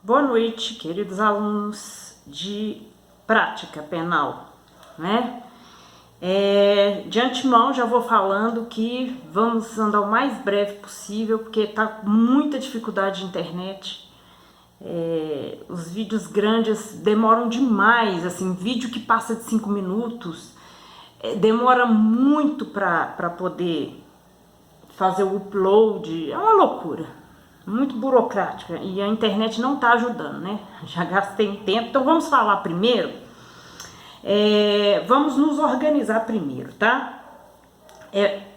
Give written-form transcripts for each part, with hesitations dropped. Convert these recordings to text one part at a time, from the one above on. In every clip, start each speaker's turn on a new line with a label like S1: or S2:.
S1: Boa noite, queridos alunos de prática penal, né? De antemão já vou falando que vamos andar o mais breve possível, porque tá com muita dificuldade de internet. Os vídeos grandes demoram demais, assim, vídeo que passa de 5 minutos, demora muito para poder fazer o upload, é uma loucura. Muito burocrática e a internet não tá ajudando, né? Já gastei tempo, então vamos falar primeiro. Vamos nos organizar primeiro, tá?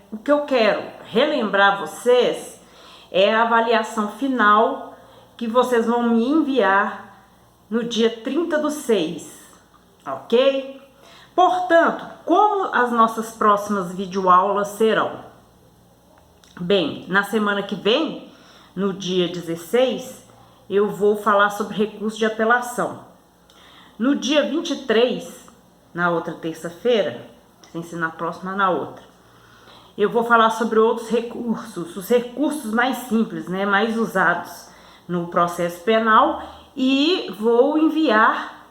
S1: O que eu quero relembrar vocês é a avaliação final que vocês vão me enviar no dia 30/6, ok? Portanto, como as nossas próximas videoaulas serão? Bem, na semana que vem, no dia 16, eu vou falar sobre recurso de apelação. No dia 23, na outra terça-feira, sem ser na próxima, na outra, eu vou falar sobre outros recursos, os recursos mais simples, né, mais usados no processo penal, e vou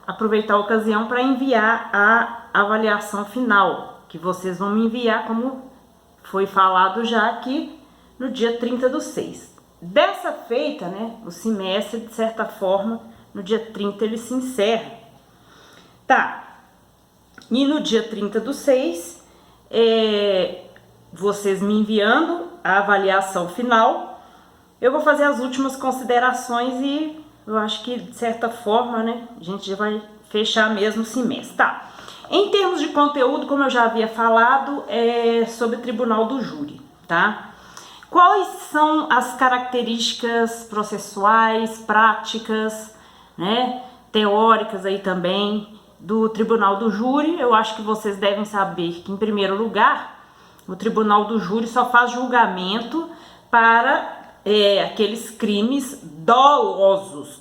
S1: aproveitar a ocasião para enviar a avaliação final, que vocês vão me enviar, como foi falado já aqui, no dia 30/6. Dessa feita, né, o semestre, de certa forma, no dia 30 ele se encerra. Tá, e no dia 30/6, vocês me enviando a avaliação final, eu vou fazer as últimas considerações e eu acho que, de certa forma, né, a gente já vai fechar mesmo o semestre. Tá, em termos de conteúdo, como eu já havia falado, é sobre o Tribunal do Júri, tá? Quais são as características processuais, práticas, né, teóricas aí também do Tribunal do Júri? Eu acho que vocês devem saber que, em primeiro lugar, o Tribunal do Júri só faz julgamento para aqueles crimes dolosos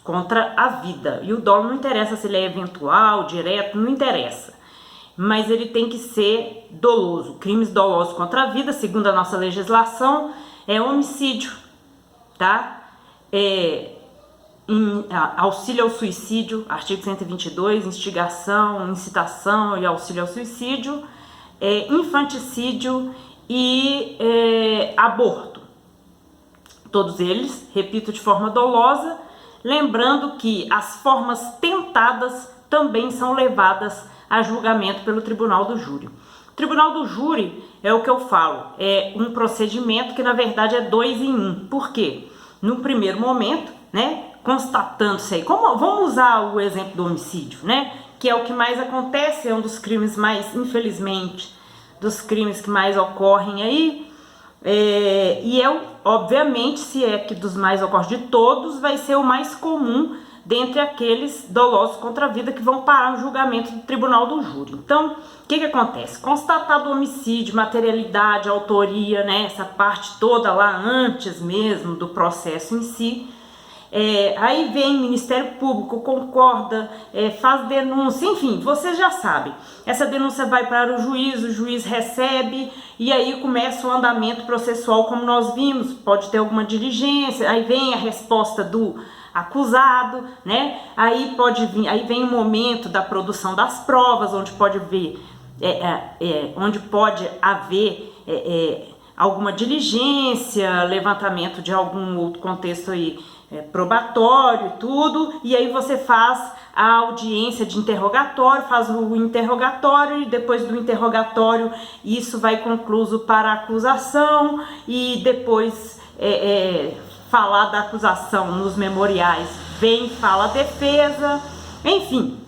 S1: contra a vida. E o dolo não interessa se ele é eventual, direto, não interessa. Mas ele tem que ser doloso. Crimes dolosos contra a vida, segundo a nossa legislação, é homicídio, tá? Auxílio ao suicídio, artigo 122, instigação, incitação e auxílio ao suicídio, infanticídio e aborto. Todos eles, repito, de forma dolosa, lembrando que as formas tentadas também são levadas a julgamento pelo Tribunal do Júri. O Tribunal do Júri é o que eu falo, é um procedimento que na verdade é 2 em 1. Por quê? No primeiro momento, né, constatando-se aí, vamos usar o exemplo do homicídio, né, que é o que mais acontece, é um dos crimes mais, infelizmente, dos crimes que mais ocorrem aí, obviamente, se é que dos mais ocorre de todos, vai ser o mais comum dentre aqueles dolosos contra a vida que vão parar no julgamento do Tribunal do Júri. Então, o que acontece? Constatado o homicídio, materialidade, autoria, né, essa parte toda lá antes mesmo do processo em si, aí vem o Ministério Público, concorda, faz denúncia, enfim, vocês já sabem. Essa denúncia vai para o juiz recebe e aí começa o andamento processual, como nós vimos, pode ter alguma diligência, aí vem a resposta do acusado, né? Aí vem o momento da produção das provas, onde pode haver alguma diligência, levantamento de algum outro contexto aí probatório e tudo, e aí você faz a audiência de interrogatório, faz o interrogatório e depois do interrogatório isso vai concluso para a acusação e depois falar da acusação nos memoriais, fala a defesa, enfim,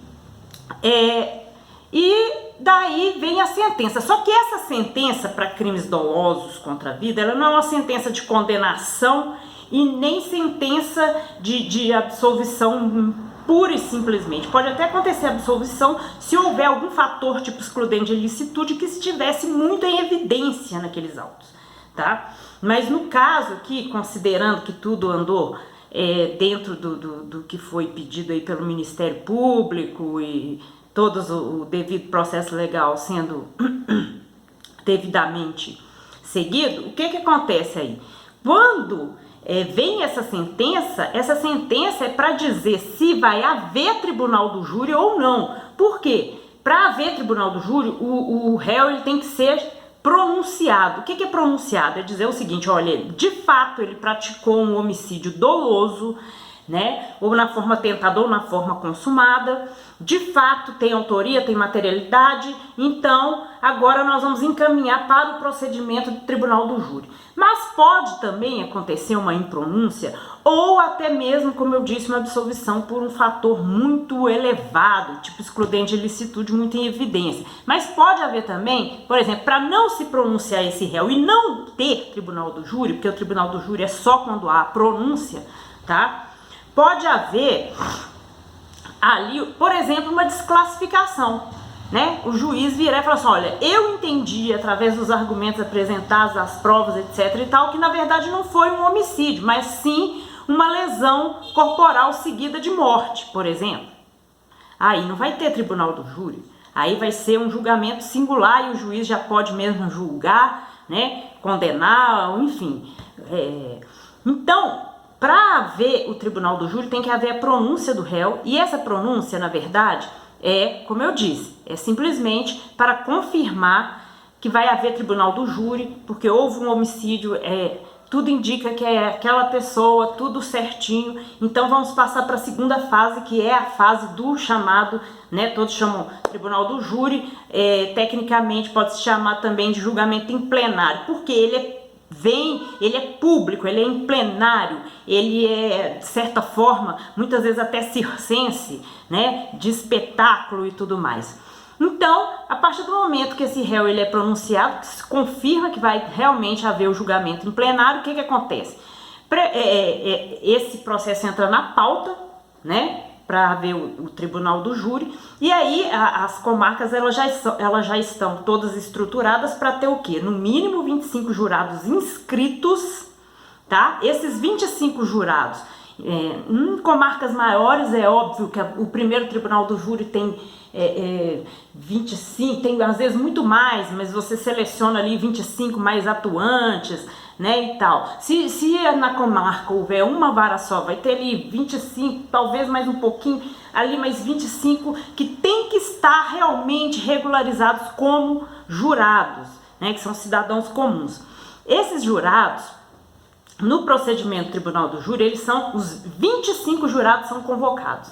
S1: e daí vem a sentença. Só que essa sentença para crimes dolosos contra a vida, ela não é uma sentença de condenação e nem sentença de absolvição pura e simplesmente. Pode até acontecer absolvição se houver algum fator tipo excludente de ilicitude que estivesse muito em evidência naqueles autos, tá? Mas no caso aqui, considerando que tudo andou dentro do que foi pedido aí pelo Ministério Público e todo o devido processo legal sendo devidamente seguido, o que acontece aí? Quando vem essa sentença é para dizer se vai haver tribunal do júri ou não. Por quê? Para haver tribunal do júri, o réu ele tem que ser pronunciado. O que é pronunciado? É dizer o seguinte: olha, de fato ele praticou um homicídio doloso, né? Ou na forma tentada ou na forma consumada. De fato tem autoria, tem materialidade. Então agora nós vamos encaminhar para o procedimento do tribunal do júri. Mas pode também acontecer uma impronúncia ou até mesmo, como eu disse, uma absolvição por um fator muito elevado, tipo excludente de ilicitude muito em evidência. Mas pode haver também, por exemplo, para não se pronunciar esse réu e não ter tribunal do júri, porque o tribunal do júri é só quando há pronúncia, tá? Pode haver ali, por exemplo, uma desclassificação, né? O juiz virar e falar assim: olha, eu entendi através dos argumentos apresentados, das provas, etc e tal, que na verdade não foi um homicídio, mas sim uma lesão corporal seguida de morte, por exemplo. Aí não vai ter tribunal do júri, aí vai ser um julgamento singular e o juiz já pode mesmo julgar, né? Condenar, enfim. Então, para haver o tribunal do júri, tem que haver a pronúncia do réu, e essa pronúncia, na verdade, como eu disse, é simplesmente para confirmar que vai haver tribunal do júri, porque houve um homicídio, tudo indica que é aquela pessoa, tudo certinho. Então vamos passar para a segunda fase, que é a fase do chamado, né? Todos chamam tribunal do júri, tecnicamente pode se chamar também de julgamento em plenário, porque ele é público, ele é em plenário, ele é, de certa forma, muitas vezes até circense, né, de espetáculo e tudo mais. Então, a partir do momento que esse réu ele é pronunciado, que se confirma que vai realmente haver o julgamento em plenário, o que acontece? Esse processo entra na pauta, né, para haver o tribunal do júri, e aí as comarcas elas já estão todas estruturadas para ter o quê? No mínimo 25 jurados inscritos, tá? Esses 25 jurados, em comarcas maiores é óbvio que o primeiro tribunal do júri tem 25, tem às vezes muito mais, mas você seleciona ali 25 mais atuantes, né, e tal. Se na comarca houver uma vara só, vai ter ali 25, talvez mais um pouquinho, ali mais 25 que tem que estar realmente regularizados como jurados, né, que são cidadãos comuns. Esses jurados, no procedimento do tribunal do júri, eles são os 25 jurados são convocados.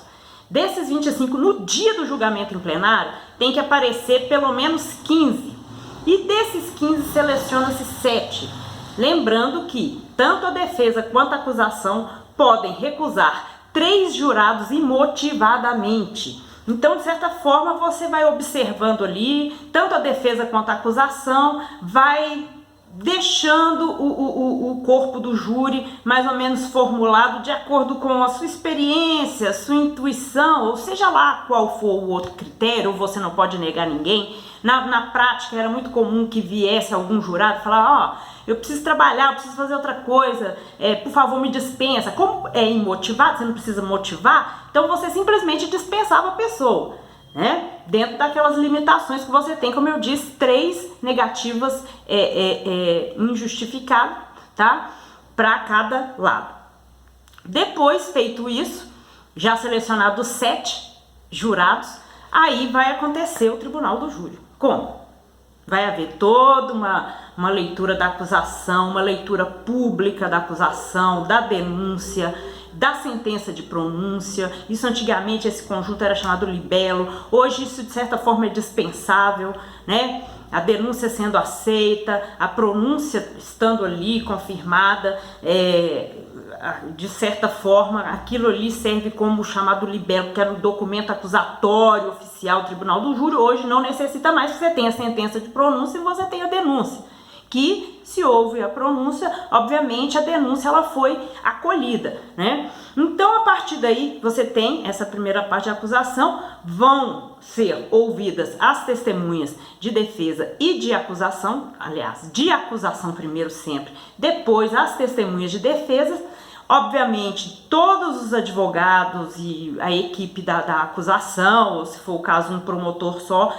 S1: Desses 25, no dia do julgamento em plenário, tem que aparecer pelo menos 15. E desses 15, seleciona-se 7. Lembrando que tanto a defesa quanto a acusação podem recusar 3 jurados imotivadamente. Então, de certa forma, você vai observando ali, tanto a defesa quanto a acusação, vai deixando o corpo do júri mais ou menos formulado de acordo com a sua experiência, sua intuição, ou seja lá qual for o outro critério, ou você não pode negar ninguém. Na prática era muito comum que viesse algum jurado e falar: eu preciso trabalhar, eu preciso fazer outra coisa, por favor me dispensa. Como é imotivado, você não precisa motivar, então você simplesmente dispensava a pessoa, né? Dentro daquelas limitações que você tem, como eu disse, 3 negativas injustificadas, tá? Para cada lado. Depois, feito isso, já selecionados 7 jurados, aí vai acontecer o tribunal do júri. Como? Vai haver toda uma leitura da acusação, uma leitura pública da acusação, da denúncia, da sentença de pronúncia. Isso antigamente, esse conjunto era chamado libelo. Hoje isso de certa forma é dispensável, né? A denúncia sendo aceita, a pronúncia estando ali confirmada, de certa forma aquilo ali serve como chamado libelo, que era um documento acusatório oficial do tribunal do júri. Hoje não necessita mais, você tem a sentença de pronúncia e você tem a denúncia, que se houve a pronúncia, obviamente a denúncia ela foi acolhida, né? Então, a partir daí, você tem essa primeira parte de acusação, vão ser ouvidas as testemunhas de defesa e de acusação, aliás, de acusação primeiro sempre, depois as testemunhas de defesa. Obviamente, todos os advogados e a equipe da acusação, ou se for o caso um promotor só,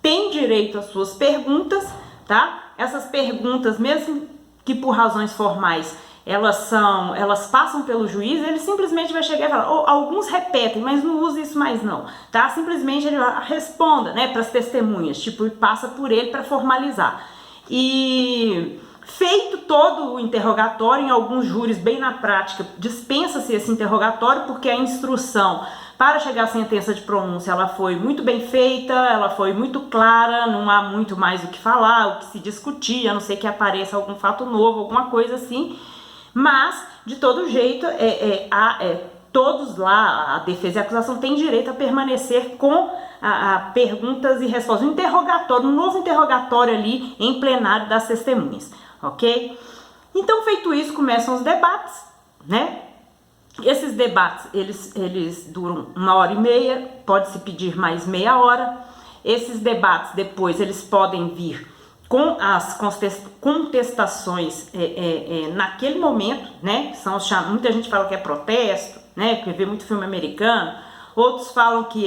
S1: tem direito às suas perguntas, tá? Essas perguntas, mesmo que por razões formais elas passam pelo juiz, ele simplesmente vai chegar e falar, alguns repetem, mas não usa isso mais não, tá? Simplesmente ele responda, né, para as testemunhas, tipo, e passa por ele para formalizar. E feito todo o interrogatório, em alguns júris, bem na prática, dispensa-se esse interrogatório, porque a instrução para chegar à sentença de pronúncia, ela foi muito bem feita, ela foi muito clara, não há muito mais o que falar, o que se discutir, a não ser que apareça algum fato novo, alguma coisa assim. Mas, de todo jeito, todos lá, a defesa e a acusação, têm direito a permanecer com perguntas e respostas. Um interrogatório, um novo interrogatório ali em plenário das testemunhas, ok? Então, feito isso, começam os debates, né? Esses debates, eles duram 1h30, pode-se pedir mais meia hora. Esses debates, depois, eles podem vir com as contestações naquele momento, né? Muita gente fala que é protesto, né? Que vê muito filme americano. Outros falam que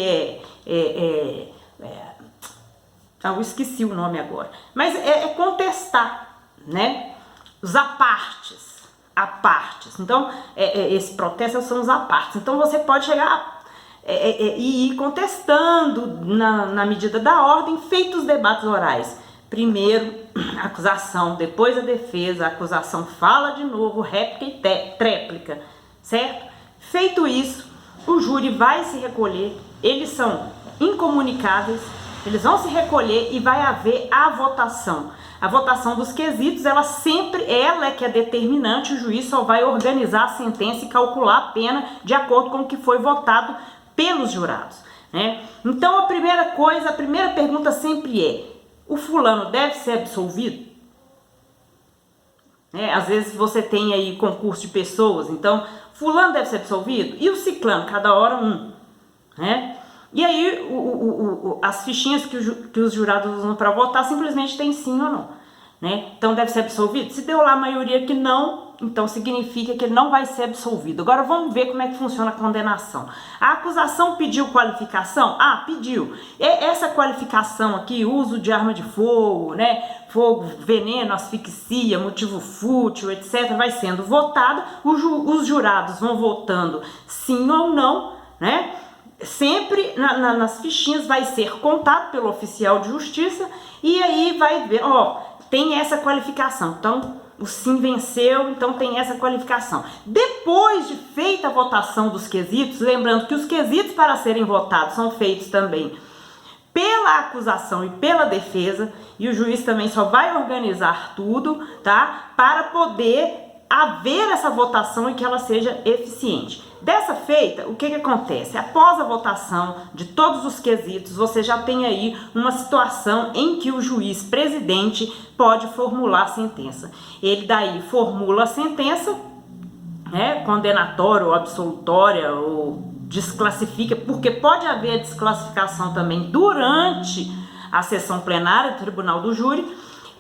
S1: eu esqueci o nome agora. Mas é contestar, né? Os apartes. Então, esse protesto são os apartes. Então, você pode chegar e ir contestando na medida da ordem, feitos os debates orais. Primeiro a acusação, depois a defesa, a acusação fala de novo, réplica e tréplica, certo? Feito isso, o júri vai se recolher, eles são incomunicáveis, eles vão se recolher e vai haver a votação. A votação dos quesitos, ela é que é determinante, o juiz só vai organizar a sentença e calcular a pena de acordo com o que foi votado pelos jurados, né? Então, a primeira pergunta sempre é: o fulano deve ser absolvido? Às vezes você tem aí concurso de pessoas, então, fulano deve ser absolvido? E o ciclano? Cada hora um, né? E aí, as fichinhas que os jurados usam para votar simplesmente tem sim ou não, né? Então, deve ser absolvido? Se deu lá a maioria que não, então significa que ele não vai ser absolvido. Agora, vamos ver como é que funciona a condenação. A acusação pediu qualificação? Pediu. Essa qualificação aqui, uso de arma de fogo, né? Fogo, veneno, asfixia, motivo fútil, etc., vai sendo votada. Os jurados vão votando sim ou não, né? Sempre nas fichinhas vai ser contado pelo oficial de justiça e aí vai ver, tem essa qualificação, então o sim venceu, então tem essa qualificação. Depois de feita a votação dos quesitos, lembrando que os quesitos para serem votados são feitos também pela acusação e pela defesa, e o juiz também só vai organizar tudo, tá? Para poder haver essa votação e que ela seja eficiente. Dessa feita, o que acontece? Após a votação de todos os quesitos, você já tem aí uma situação em que o juiz presidente pode formular a sentença. Ele daí formula a sentença, condenatória ou absolutória, ou desclassifica, porque pode haver desclassificação também durante a sessão plenária do Tribunal do Júri,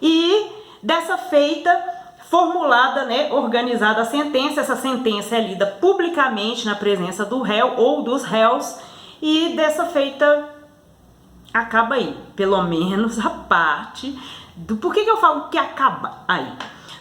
S1: e dessa feita, formulada, organizada a sentença, essa sentença é lida publicamente na presença do réu ou dos réus, e dessa feita acaba aí, pelo menos a parte do... Por que eu falo que acaba aí?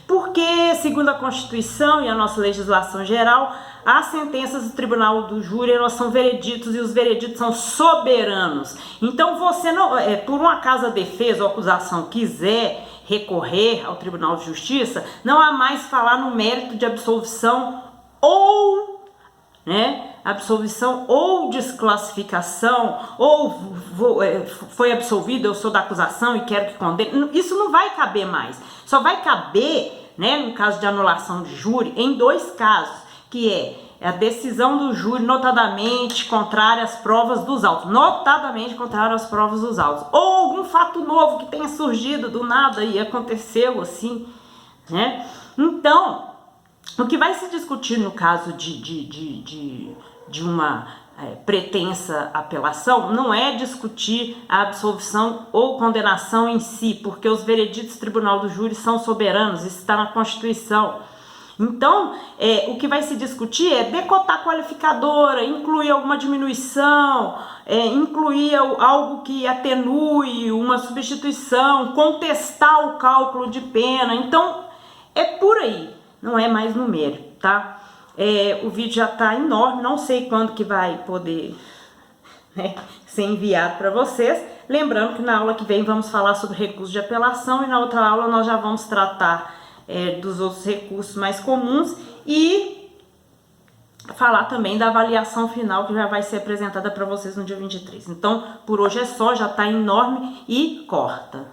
S1: Porque, segundo a Constituição e a nossa legislação geral, as sentenças do Tribunal do Júri, elas são vereditos, e os vereditos são soberanos. Então, você não, por um acaso a defesa ou a acusação quiser recorrer ao Tribunal de Justiça, não há mais falar no mérito de absolvição ou, absolvição ou desclassificação, ou foi absolvido, eu sou da acusação e quero que condene. Isso não vai caber mais. Só vai caber, no caso de anulação de júri, em dois casos, que é a decisão do júri notadamente contrária às provas dos autos, notadamente contrária às provas dos autos, ou algum fato novo que tenha surgido do nada e aconteceu assim, Então, o que vai se discutir no caso de uma pretensa apelação não é discutir a absolvição ou condenação em si, porque os vereditos do Tribunal do Júri são soberanos, isso está na Constituição. Então, o que vai se discutir é decotar a qualificadora, incluir alguma diminuição, incluir algo que atenue uma substituição, contestar o cálculo de pena. Então, é por aí, não é mais numérico, tá? O vídeo já tá enorme, não sei quando que vai poder, né, ser enviado para vocês. Lembrando que na aula que vem vamos falar sobre recurso de apelação e na outra aula nós já vamos tratar dos outros recursos mais comuns e falar também da avaliação final que já vai ser apresentada para vocês no dia 23. Então, por hoje é só, já tá enorme e corta.